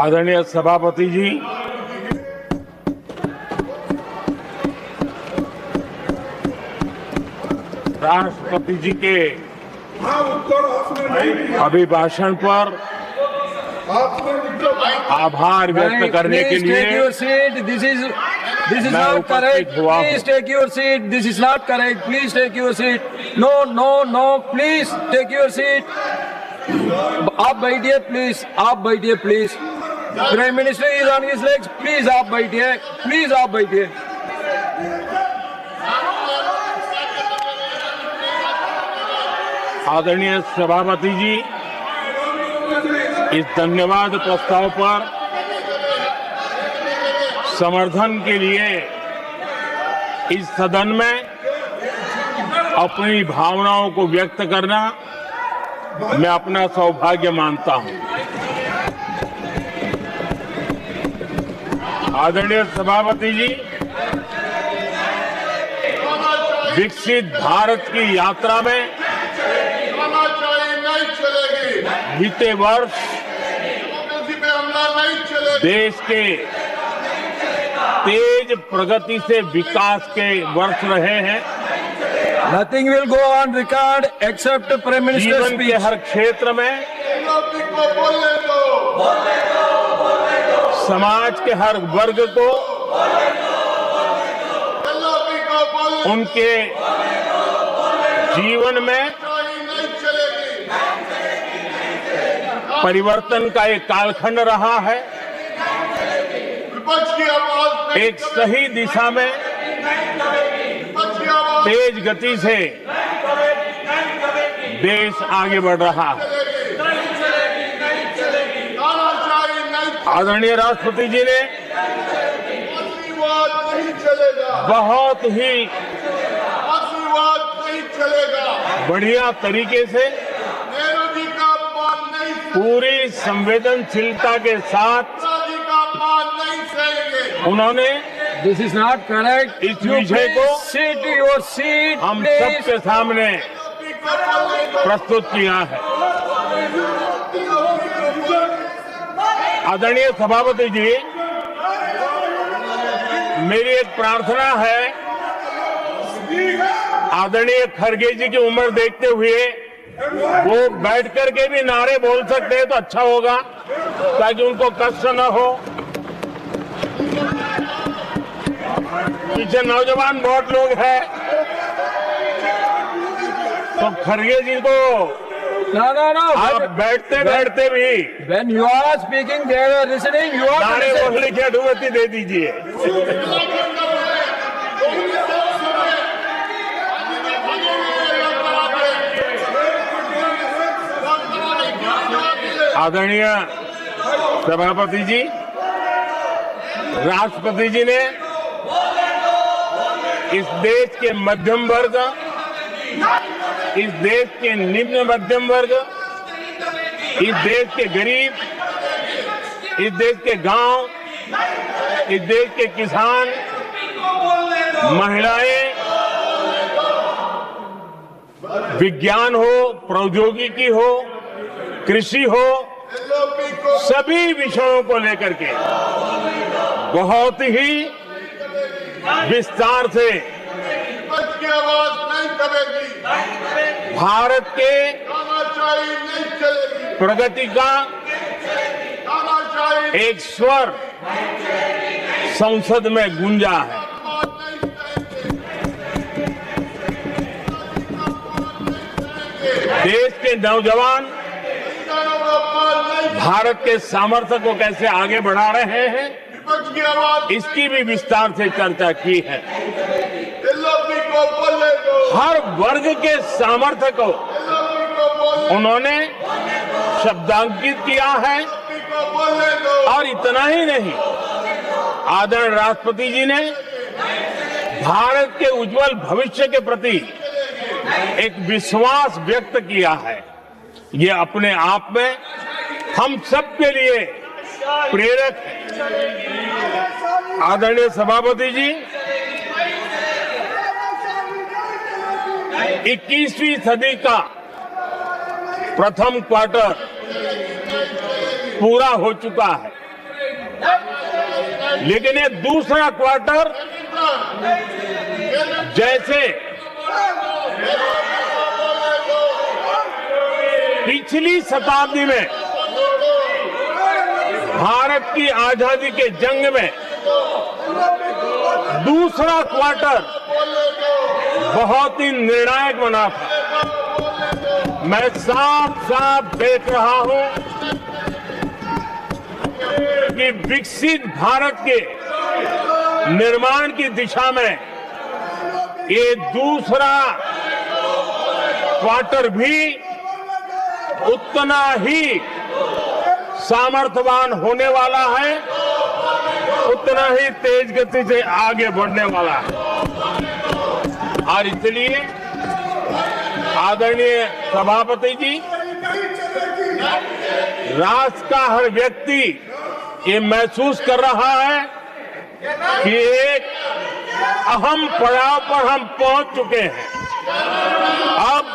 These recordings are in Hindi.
आदरणीय सभापति जी, राष्ट्रपति जी के अभिभाषण पर आभार व्यक्त करने के लिए This is not correct. Please take your seat. This is not correct. Please take your seat. No. Please take your seat. आप बैठिए प्लीज. आप बैठिए please. Prime minister is on his legs. Please आप बैठिए. प्लीज आप बैठिए. आदरणीय सभापति जी, इस धन्यवाद प्रस्ताव पर समर्थन के लिए इस सदन में अपनी भावनाओं को व्यक्त करना मैं अपना सौभाग्य मानता हूं। आदरणीय सभापति जी, विकसित भारत की यात्रा में बीते वर्ष देश के तेज प्रगति से विकास के वर्ष रहे हैं। Nothing will go on record except Prime Minister's जीवन के हर क्षेत्र में, समाज के हर वर्ग को उनके जीवन में परिवर्तन का एक कालखंड रहा है। एक सही दिशा में तेज गति से देश आगे बढ़ रहा है। आदरणीय राष्ट्रपति जी ने बहुत ही बढ़िया तरीके से पूरी संवेदनशीलता के साथ उन्होंने This is not correct. इस विषय को sit your seat. हम सबके सामने प्रस्तुत किया है। आदरणीय सभापति जी, मेरी एक प्रार्थना है, आदरणीय खड़गे जी की उम्र देखते हुए वो बैठ करके भी नारे बोल सकते हैं तो अच्छा होगा, ताकि उनको कष्ट न हो। पीछे नौजवान बहुत लोग हैं, तो खड़गे जी को No. आप बैठते बैठते भी When you are speaking, they are listening. You are नारे listening. बोलने की अनुमति दे दीजिए। आदरणीय सभापति जी, राष्ट्रपति जी ने इस देश के मध्यम वर्ग, इस देश के निम्न मध्यम वर्ग, इस देश के गरीब, इस देश के गांव, इस देश के किसान, महिलाएं, विज्ञान हो, प्रौद्योगिकी हो, कृषि हो, सभी विषयों को लेकर के बहुत ही विस्तार से भारत के प्रगति का एक स्वर संसद में गूंजा है। देश के नौजवान भारत के सामर्थ्य को कैसे आगे बढ़ा रहे हैं, इसकी भी विस्तार से चर्चा की है। हर वर्ग के सामर्थ्य को उन्होंने शब्दांकित किया है। और इतना ही नहीं, आदरणीय राष्ट्रपति जी ने भारत के उज्जवल भविष्य के प्रति एक विश्वास व्यक्त किया है। ये अपने आप में हम सबके लिए प्रेरक है। आदरणीय सभापति जी, 21वीं सदी का प्रथम क्वार्टर पूरा हो चुका है। लेकिन ये दूसरा क्वार्टर जैसे पिछली शताब्दी में भारत की आजादी के जंग में दूसरा क्वार्टर बहुत ही निर्णायक बना था। मैं साफ साफ देख रहा हूं कि विकसित भारत के निर्माण की दिशा में ये दूसरा क्वार्टर भी उतना ही सामर्थ्यवान होने वाला है, उतना ही तेज गति से आगे बढ़ने वाला है। और इसलिए आदरणीय सभापति जी, राष्ट्र का हर व्यक्ति ये महसूस कर रहा है कि एक अहम पड़ाव पर हम पहुंच चुके हैं। अब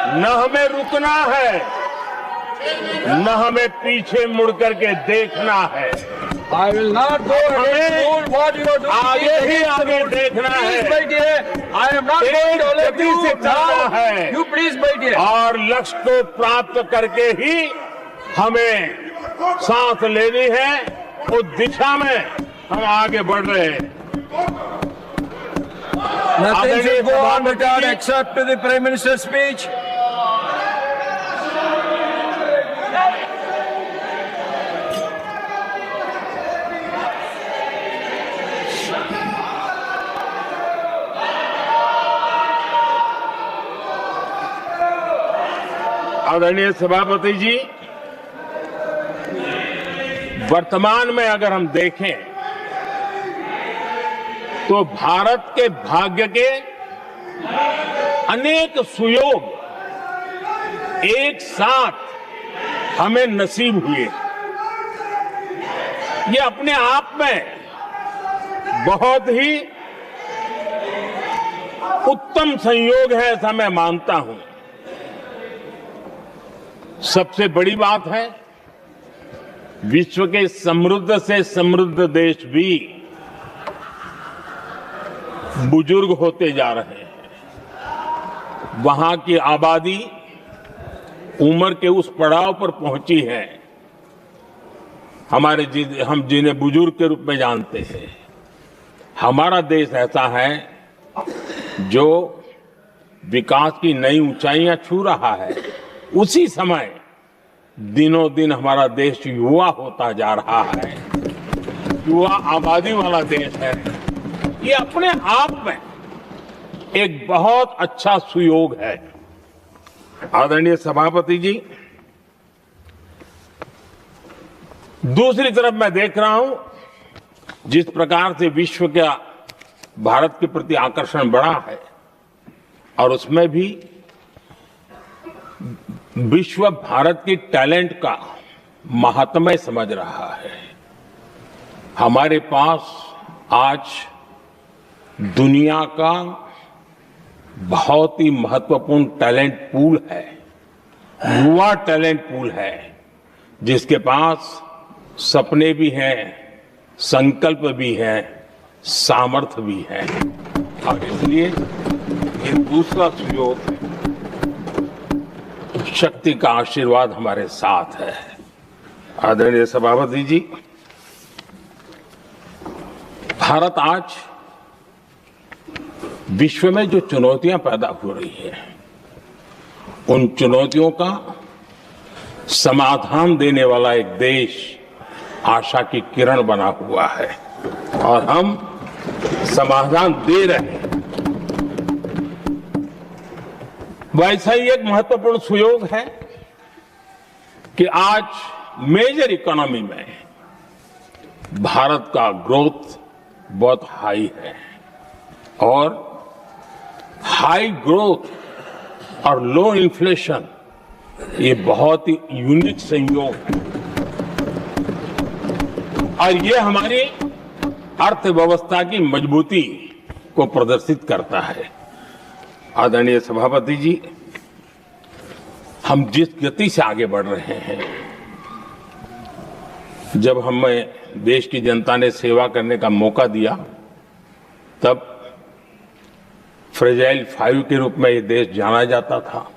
न हमें रुकना है, न हमें पीछे मुड़ करके देखना है। I will not go ahead to what you are doing. आगे ही आगे देखना है। Please बैठिए। I am not going to let you से चलना है। now. You please बैठिए। और लक्ष्य को प्राप्त करके ही हमें सांस लेनी है, उस दिशा में हम आगे बढ़ रहे हैं। Nothing should go on without except to the Prime Minister's speech. आदरणीय सभापति जी, वर्तमान में अगर हम देखें तो भारत के भाग्य के अनेक सुयोग एक साथ हमें नसीब हुए। ये अपने आप में बहुत ही उत्तम संयोग है, ऐसा मैं मानता हूं। सबसे बड़ी बात है, विश्व के समृद्ध से समृद्ध देश भी बुजुर्ग होते जा रहे हैं। वहां की आबादी उम्र के उस पड़ाव पर पहुंची है हम जिन्हें बुजुर्ग के रूप में जानते हैं। हमारा देश ऐसा है जो विकास की नई ऊंचाइयां छू रहा है। उसी समय दिनों दिन हमारा देश युवा होता जा रहा है, युवा आबादी वाला देश है। ये अपने आप में एक बहुत अच्छा सुयोग है। आदरणीय सभापति जी, दूसरी तरफ मैं देख रहा हूं जिस प्रकार से विश्व का भारत के प्रति आकर्षण बढ़ा है, और उसमें भी विश्व भारत की टैलेंट का महात्म्य समझ रहा है। हमारे पास आज दुनिया का बहुत ही महत्वपूर्ण टैलेंट पूल है, युवा टैलेंट पूल है, जिसके पास सपने भी हैं, संकल्प भी है, सामर्थ्य भी है। और इसलिए ये दूसरा सुयोग, शक्ति का आशीर्वाद हमारे साथ है। आदरणीय सभापति जी, भारत आज विश्व में जो चुनौतियां पैदा हो रही हैं, उन चुनौतियों का समाधान देने वाला एक देश आशा की किरण बना हुआ है, और हम समाधान दे रहे हैं। वैसा ही एक महत्वपूर्ण सुयोग है कि आज मेजर इकोनॉमी में भारत का ग्रोथ बहुत हाई है, और हाई ग्रोथ और लो इन्फ्लेशन ये बहुत ही यूनिक संयोग है, और ये हमारी अर्थव्यवस्था की मजबूती को प्रदर्शित करता है। आदरणीय सभापति जी, हम जिस गति से आगे बढ़ रहे हैं, जब हमें देश की जनता ने सेवा करने का मौका दिया तब फ्रेजाइल 5 के रूप में ये देश जाना जाता था।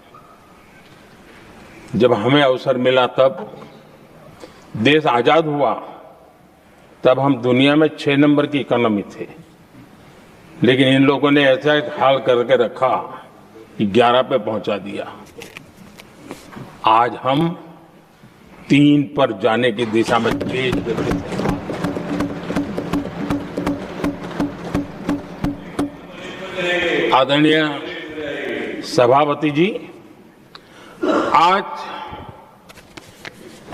जब हमें अवसर मिला तब देश आजाद हुआ तब हम दुनिया में 6 नंबर की इकोनॉमी थे, लेकिन इन लोगों ने ऐसा एक हाल करके रखा कि 11 पे पहुंचा दिया। आज हम 3 पर जाने की दिशा में तेज गति से आदरणीय सभापति जी, आज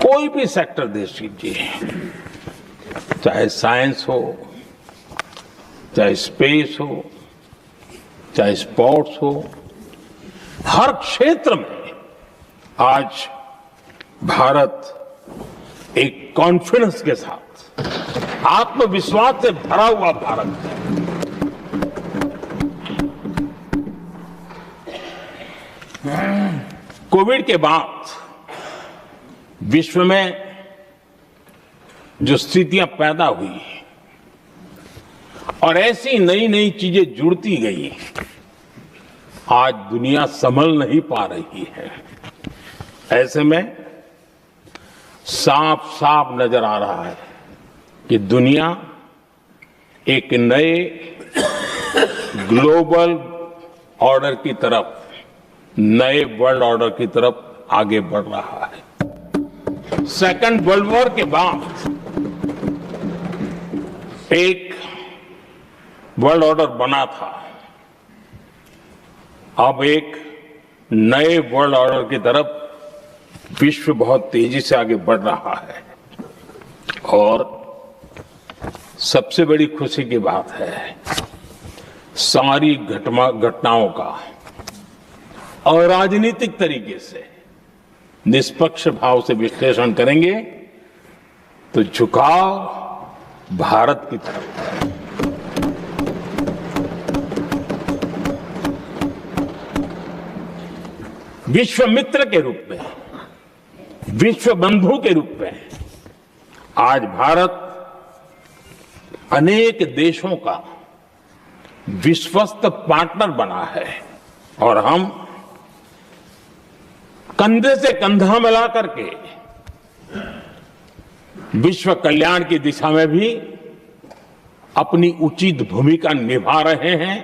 कोई भी सेक्टर देश लीजिए, चाहे साइंस हो, चाहे स्पेस हो, चाहे स्पोर्ट्स हो, हर क्षेत्र में आज भारत एक कॉन्फिडेंस के साथ, आत्मविश्वास से भरा हुआ भारत है। कोविड के बाद विश्व में जो स्थितियां पैदा हुई और ऐसी नई नई चीजें जुड़ती गई, आज दुनिया संभल नहीं पा रही है। ऐसे में साफ साफ नजर आ रहा है कि दुनिया एक नए ग्लोबल ऑर्डर की तरफ, नए वर्ल्ड ऑर्डर की तरफ आगे बढ़ रहा है। सेकेंड वर्ल्ड वॉर के बाद एक वर्ल्ड ऑर्डर बना था, अब एक नए वर्ल्ड ऑर्डर की तरफ विश्व बहुत तेजी से आगे बढ़ रहा है। और सबसे बड़ी खुशी की बात है, सारी घटनाओं का और राजनीतिक तरीके से निष्पक्ष भाव से विश्लेषण करेंगे तो झुकाव भारत की तरफ है। विश्व मित्र के रूप में, विश्व बंधु के रूप में आज भारत अनेक देशों का विश्वस्त पार्टनर बना है और हम कंधे से कंधा मिला करके विश्व कल्याण की दिशा में भी अपनी उचित भूमिका निभा रहे हैं,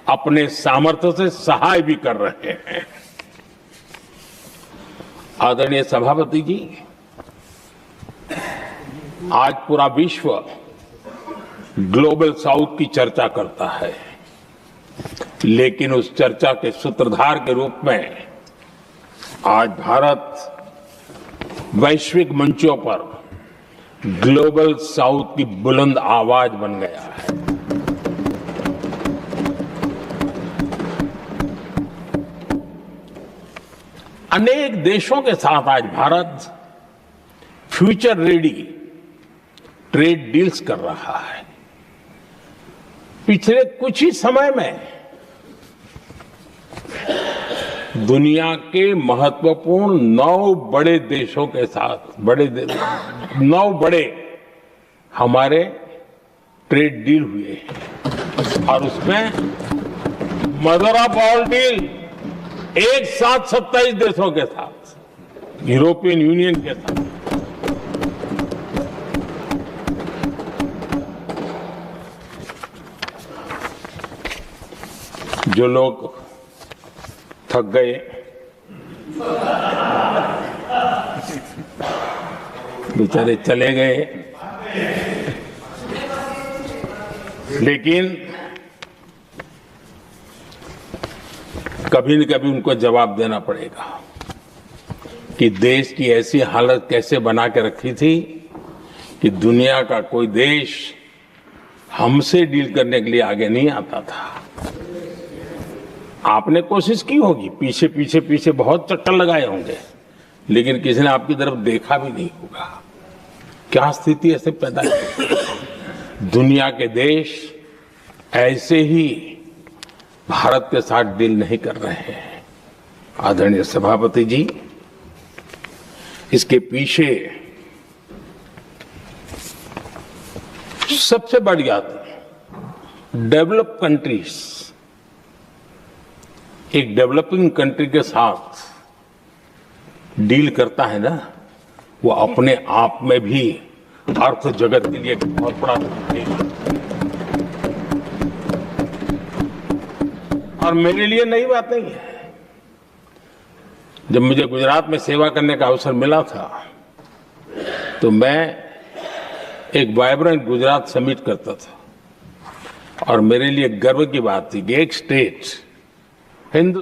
अपने सामर्थ्य से सहाय भी कर रहे हैं। आदरणीय सभापति जी, आज पूरा विश्व ग्लोबल साउथ की चर्चा करता है, लेकिन उस चर्चा के सूत्रधार के रूप में आज भारत वैश्विक मंचों पर ग्लोबल साउथ की बुलंद आवाज बन गया है। अनेक देशों के साथ आज Bharat future ready trade deals कर रहा है। पिछले कुछ ही समय में दुनिया के महत्वपूर्ण 9 बड़े देशों के साथ 9 बड़े हमारे ट्रेड डील हुए हैं और उसमें मदर ऑफ ऑल डील एक साथ 27 देशों के साथ, यूरोपियन यूनियन के साथ। जो लोग थक गए, बेचारे चले गए, लेकिन कभी न कभी उनको जवाब देना पड़ेगा कि देश की ऐसी हालत कैसे बना के रखी थी कि दुनिया का कोई देश हमसे डील करने के लिए आगे नहीं आता था। आपने कोशिश की होगी, पीछे पीछे पीछे बहुत चक्कर लगाए होंगे, लेकिन किसी ने आपकी तरफ देखा भी नहीं होगा। क्या स्थिति ऐसे पैदा है? दुनिया के देश ऐसे ही भारत के साथ डील नहीं कर रहे हैं। आदरणीय सभापति जी, इसके पीछे सबसे बड़ी बात, डेवलप कंट्रीज एक डेवलपिंग कंट्री के साथ डील करता है ना, वो अपने आप में भी अर्थ जगत के लिए बहुत बड़ा है। और मेरे लिए नई बात नहीं है। जब मुझे गुजरात में सेवा करने का अवसर मिला था तो मैं एक वाइब्रेंट गुजरात समिट करता था और मेरे लिए गर्व की बात थी कि एक स्टेट हिंदू